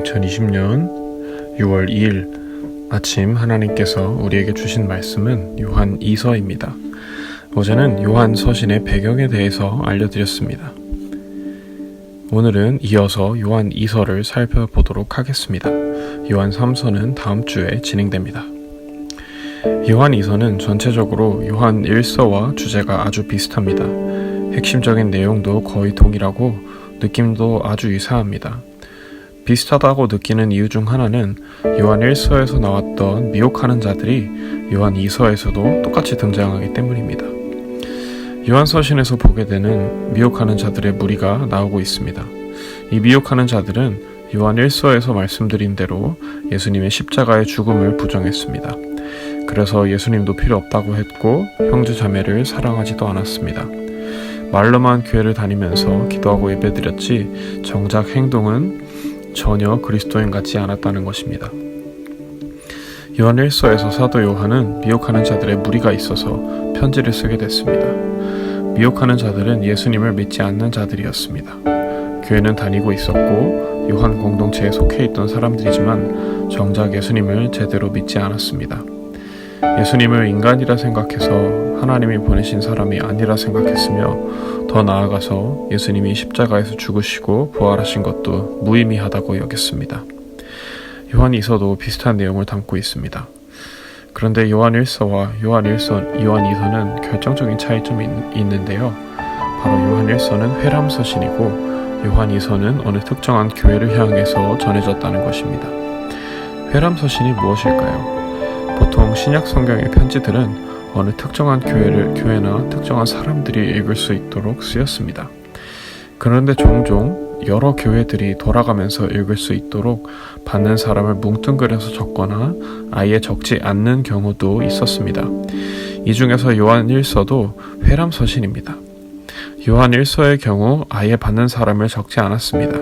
2020년 6월 2일 아침 하나님께서 우리에게 주신 말씀은 요한 2서입니다. 어제는 요한 서신의 배경에 대해서 알려드렸습니다. 오늘은 이어서 요한 2서를 살펴보도록 하겠습니다. 요한 3서는 다음 주에 진행됩니다. 요한 2서는 전체적으로 요한 1서와 주제가 아주 비슷합니다. 핵심적인 내용도 거의 동일하고 느낌도 아주 유사합니다. 비슷하다고 느끼는 이유 중 하나는 요한 1서에서 나왔던 미혹하는 자들이 요한 2서에서도 똑같이 등장하기 때문입니다. 요한 서신에서 보게 되는 미혹하는 자들의 무리가 나오고 있습니다. 이 미혹하는 자들은 요한 1서에서 말씀드린 대로 예수님의 십자가의 죽음을 부정했습니다. 그래서 예수님도 필요 없다고 했고 형제 자매를 사랑하지도 않았습니다. 말로만 교회를 다니면서 기도하고 예배드렸지 정작 행동은 전혀 그리스도인 같지 않았다는 것입니다. 요한 1서에서 사도 요한은 미혹하는 자들의 무리가 있어서 편지를 쓰게 됐습니다. 미혹하는 자들은 예수님을 믿지 않는 자들이었습니다. 교회는 다니고 있었고 요한 공동체에 속해 있던 사람들이지만 정작 예수님을 제대로 믿지 않았습니다. 예수님을 인간이라 생각해서 하나님이 보내신 사람이 아니라 생각했으며 더 나아가서 예수님이 십자가에서 죽으시고 부활하신 것도 무의미하다고 여겼습니다. 요한 2서도 비슷한 내용을 담고 있습니다. 그런데 요한 1서와 요한 2서는 결정적인 차이점이 있는데요. 바로 요한 1서는 회람 서신이고 요한 2서는 어느 특정한 교회를 향해서 전해졌다는 것입니다. 회람 서신이 무엇일까요? 보통 신약 성경의 편지들은 어느 특정한 교회나 특정한 사람들이 읽을 수 있도록 쓰였습니다. 그런데 종종 여러 교회들이 돌아가면서 읽을 수 있도록 받는 사람을 뭉뚱그려서 적거나 아예 적지 않는 경우도 있었습니다. 이 중에서 요한 1서도 회람 서신입니다. 요한 1서의 경우 아예 받는 사람을 적지 않았습니다.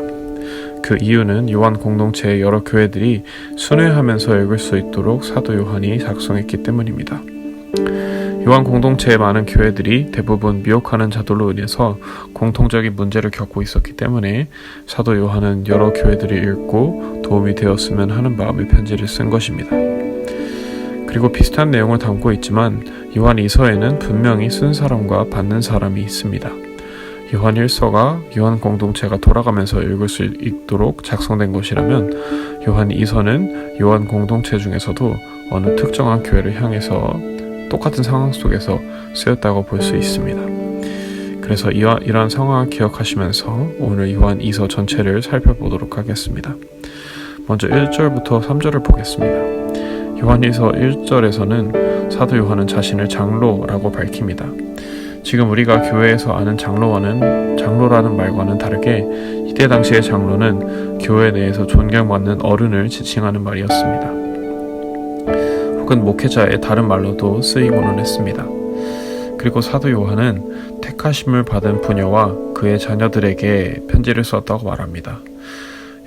그 이유는 요한 공동체의 여러 교회들이 순회하면서 읽을 수 있도록 사도 요한이 작성했기 때문입니다. 요한 공동체의 많은 교회들이 대부분 미혹하는 자들로 인해서 공통적인 문제를 겪고 있었기 때문에 사도 요한은 여러 교회들이 읽고 도움이 되었으면 하는 마음의 편지를 쓴 것입니다. 그리고 비슷한 내용을 담고 있지만 요한 2서에는 분명히 쓴 사람과 받는 사람이 있습니다. 요한 1서가 요한 공동체가 돌아가면서 읽을 수 있도록 작성된 것이라면 요한 2서는 요한 공동체 중에서도 어느 특정한 교회를 향해서 똑같은 상황 속에서 쓰였다고 볼 수 있습니다. 그래서 이러한 상황을 기억하시면서 오늘 요한 2서 전체를 살펴보도록 하겠습니다. 먼저 1절부터 3절을 보겠습니다. 요한 2서 1절에서는 사도 요한은 자신을 장로라고 밝힙니다. 지금 우리가 교회에서 아는 장로라는 말과는 다르게 이때 당시의 장로는 교회 내에서 존경받는 어른을 지칭하는 말이었습니다. 혹은 목회자의 다른 말로도 쓰이고는 했습니다. 그리고 사도 요한은 택하심을 받은 부녀와 그의 자녀들에게 편지를 썼다고 말합니다.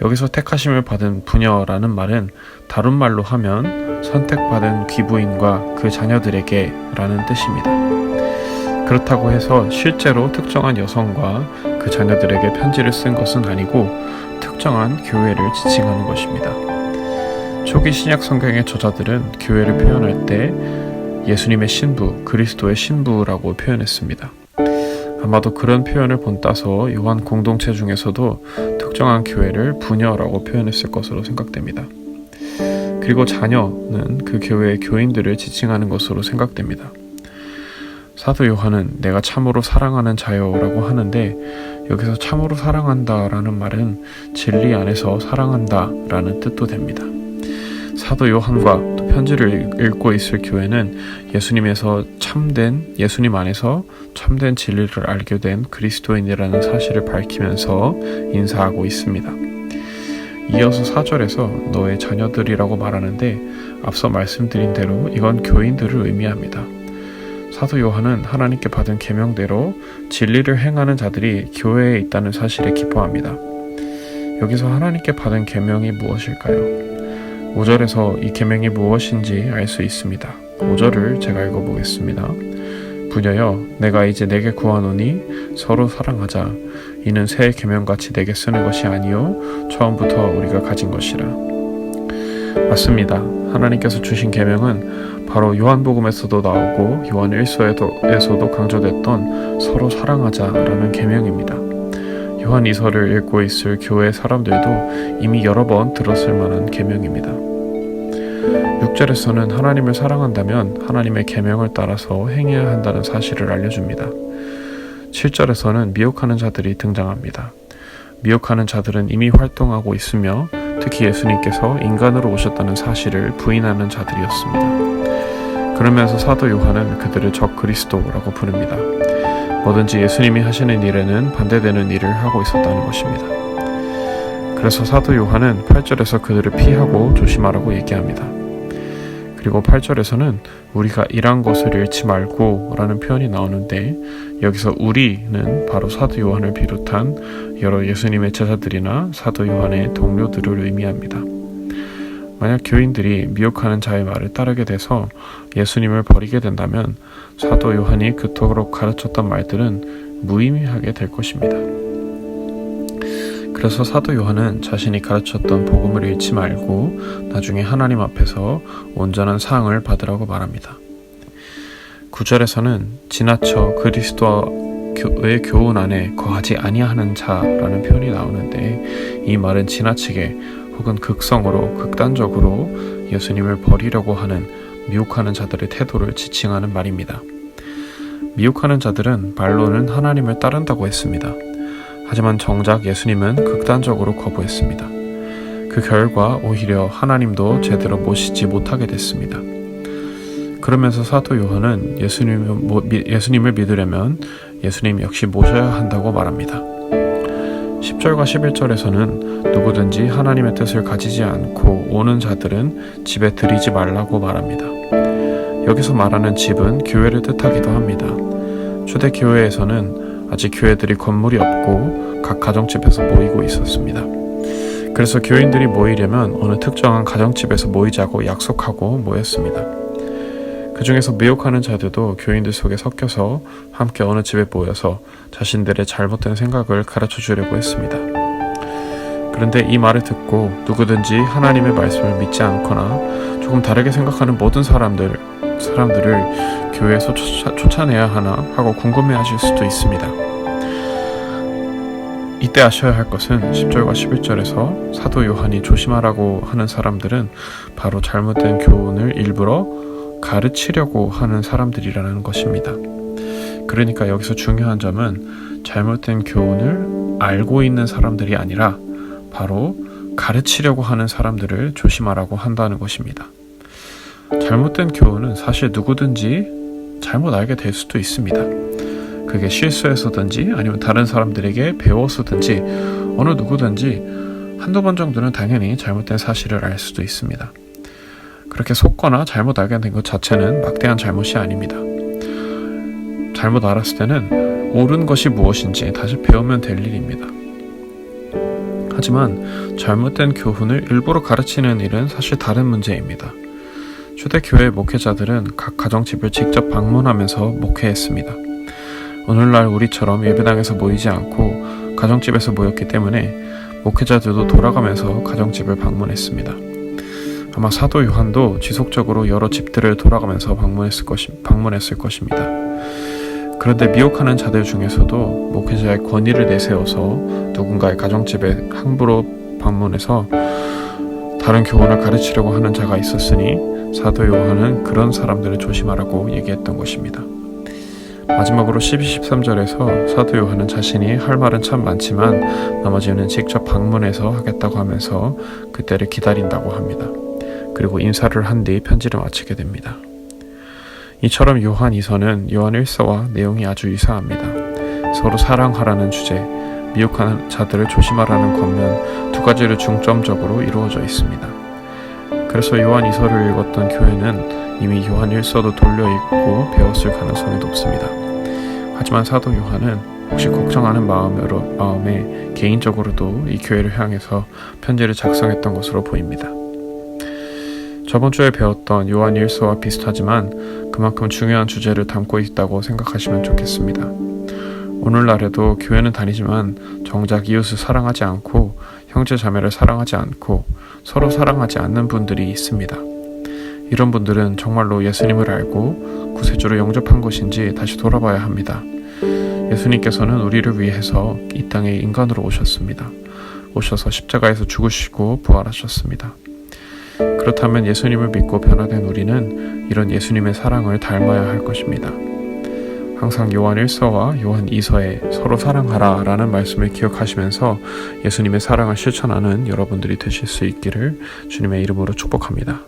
여기서 택하심을 받은 부녀라는 말은 다른 말로 하면 선택받은 귀부인과 그 자녀들에게 라는 뜻입니다. 그렇다고 해서 실제로 특정한 여성과 그 자녀들에게 편지를 쓴 것은 아니고 특정한 교회를 지칭하는 것입니다. 초기 신약 성경의 저자들은 교회를 표현할 때 예수님의 신부, 그리스도의 신부라고 표현했습니다. 아마도 그런 표현을 본따서 요한 공동체 중에서도 특정한 교회를 부녀라고 표현했을 것으로 생각됩니다. 그리고 자녀는 그 교회의 교인들을 지칭하는 것으로 생각됩니다. 사도 요한은 내가 참으로 사랑하는 자요라고 하는데 여기서 참으로 사랑한다라는 말은 진리 안에서 사랑한다라는 뜻도 됩니다. 사도 요한과 또 편지를 읽고 있을 교회는 예수님 안에서 참된 진리를 알게 된 그리스도인이라는 사실을 밝히면서 인사하고 있습니다. 이어서 4절에서 너의 자녀들이라고 말하는데 앞서 말씀드린 대로 이건 교인들을 의미합니다. 사도 요한은 하나님께 받은 계명대로 진리를 행하는 자들이 교회에 있다는 사실에 기뻐합니다. 여기서 하나님께 받은 계명이 무엇일까요? 5절에서 이 계명이 무엇인지 알 수 있습니다. 5절을 제가 읽어보겠습니다. 부녀여, 내가 이제 내게 구하노니 서로 사랑하자. 이는 새 계명같이 내게 쓰는 것이 아니요 처음부터 우리가 가진 것이라. 맞습니다. 하나님께서 주신 계명은 바로 요한복음에서도 나오고 요한 1서에서도 강조됐던 서로 사랑하자라는 계명입니다. 요한 2서를 읽고 있을 교회 사람들도 이미 여러 번 들었을 만한 계명입니다. 6절에서는 하나님을 사랑한다면 하나님의 계명을 따라서 행해야 한다는 사실을 알려줍니다. 7절에서는 미혹하는 자들이 등장합니다. 미혹하는 자들은 이미 활동하고 있으며 특히 예수님께서 인간으로 오셨다는 사실을 부인하는 자들이었습니다. 그러면서 사도 요한은 그들을 적 그리스도라고 부릅니다. 뭐든지 예수님이 하시는 일에는 반대되는 일을 하고 있었다는 것입니다. 그래서 사도 요한은 8절에서 그들을 피하고 조심하라고 얘기합니다. 그리고 8절에서는 우리가 일한 것을 잃지 말고 라는 표현이 나오는데 여기서 우리는 바로 사도 요한을 비롯한 여러 예수님의 제자들이나 사도 요한의 동료들을 의미합니다. 만약 교인들이 미혹하는 자의 말을 따르게 돼서 예수님을 버리게 된다면 사도 요한이 그토록 가르쳤던 말들은 무의미하게 될 것입니다. 그래서 사도 요한은 자신이 가르쳤던 복음을 잃지 말고 나중에 하나님 앞에서 온전한 상을 받으라고 말합니다. 9절에서는 지나쳐 그리스도의 교훈 안에 거하지 아니하는 자라는 표현이 나오는데 이 말은 지나치게 혹은 극성으로 극단적으로 예수님을 버리려고 하는 미혹하는 자들의 태도를 지칭하는 말입니다. 미혹하는 자들은 말로는 하나님을 따른다고 했습니다. 하지만 정작 예수님은 극단적으로 거부했습니다. 그 결과 오히려 하나님도 제대로 모시지 못하게 됐습니다. 그러면서 사도 요한은 예수님을 믿으려면 예수님 역시 모셔야 한다고 말합니다. 10절과 11절에서는 누구든지 하나님의 뜻을 가지지 않고 오는 자들은 집에 들이지 말라고 말합니다. 여기서 말하는 집은 교회를 뜻하기도 합니다. 초대교회에서는 아직 교회들이 건물이 없고 각 가정집에서 모이고 있었습니다. 그래서 교인들이 모이려면 어느 특정한 가정집에서 모이자고 약속하고 모였습니다. 그 중에서 미혹하는 자들도 교인들 속에 섞여서 함께 어느 집에 모여서 자신들의 잘못된 생각을 가르쳐 주려고 했습니다. 그런데 이 말을 듣고 누구든지 하나님의 말씀을 믿지 않거나 조금 다르게 생각하는 모든 사람들을 교회에서 쫓아내야 하나 하고 궁금해하실 수도 있습니다. 이때 아셔야 할 것은 10절과 11절에서 사도 요한이 조심하라고 하는 사람들은 바로 잘못된 교훈을 일부러 가르치려고 하는 사람들이라는 것입니다. 그러니까 여기서 중요한 점은 잘못된 교훈을 알고 있는 사람들이 아니라 바로 가르치려고 하는 사람들을 조심하라고 한다는 것입니다. 잘못된 교훈은 사실 누구든지 잘못 알게 될 수도 있습니다. 그게 실수해서든지 아니면 다른 사람들에게 배워서든지 어느 누구든지 한두 번 정도는 당연히 잘못된 사실을 알 수도 있습니다. 그렇게 속거나 잘못 알게 된 것 자체는 막대한 잘못이 아닙니다. 잘못 알았을 때는 옳은 것이 무엇인지 다시 배우면 될 일입니다. 하지만 잘못된 교훈을 일부러 가르치는 일은 사실 다른 문제입니다. 초대교회 목회자들은 각 가정집을 직접 방문하면서 목회했습니다. 오늘날 우리처럼 예배당에서 모이지 않고 가정집에서 모였기 때문에 목회자들도 돌아가면서 가정집을 방문했습니다. 아마 사도 요한도 지속적으로 여러 집들을 돌아가면서 방문했을 것입니다. 그런데 미혹하는 자들 중에서도 목회자의 권위를 내세워서 누군가의 가정집에 함부로 방문해서 다른 교훈을 가르치려고 하는 자가 있었으니 사도 요한은 그런 사람들을 조심하라고 얘기했던 것입니다. 마지막으로 12, 13절에서 사도 요한은 자신이 할 말은 참 많지만 나머지는 직접 방문해서 하겠다고 하면서 그때를 기다린다고 합니다. 그리고 인사를 한 뒤 편지를 마치게 됩니다. 이처럼 요한 2서는 요한 1서와 내용이 아주 유사합니다. 서로 사랑하라는 주제, 미혹하는 자들을 조심하라는 겉면 두 가지를 중점적으로 이루어져 있습니다. 그래서 요한 2서를 읽었던 교회는 이미 요한 1서도 돌려 읽고 배웠을 가능성이 높습니다. 하지만 사도 요한은 혹시 걱정하는 마음에 개인적으로도 이 교회를 향해서 편지를 작성했던 것으로 보입니다. 저번 주에 배웠던 요한 1서와 비슷하지만 그만큼 중요한 주제를 담고 있다고 생각하시면 좋겠습니다. 오늘날에도 교회는 다니지만 정작 이웃을 사랑하지 않고 형제 자매를 사랑하지 않고 서로 사랑하지 않는 분들이 있습니다. 이런 분들은 정말로 예수님을 알고 구세주로 영접한 것인지 다시 돌아봐야 합니다. 예수님께서는 우리를 위해서 이 땅에 인간으로 오셨습니다. 오셔서 십자가에서 죽으시고 부활하셨습니다. 그렇다면 예수님을 믿고 변화된 우리는 이런 예수님의 사랑을 닮아야 할 것입니다. 항상 요한 1서와 요한 2서에 서로 사랑하라 라는 말씀을 기억하시면서 예수님의 사랑을 실천하는 여러분들이 되실 수 있기를 주님의 이름으로 축복합니다.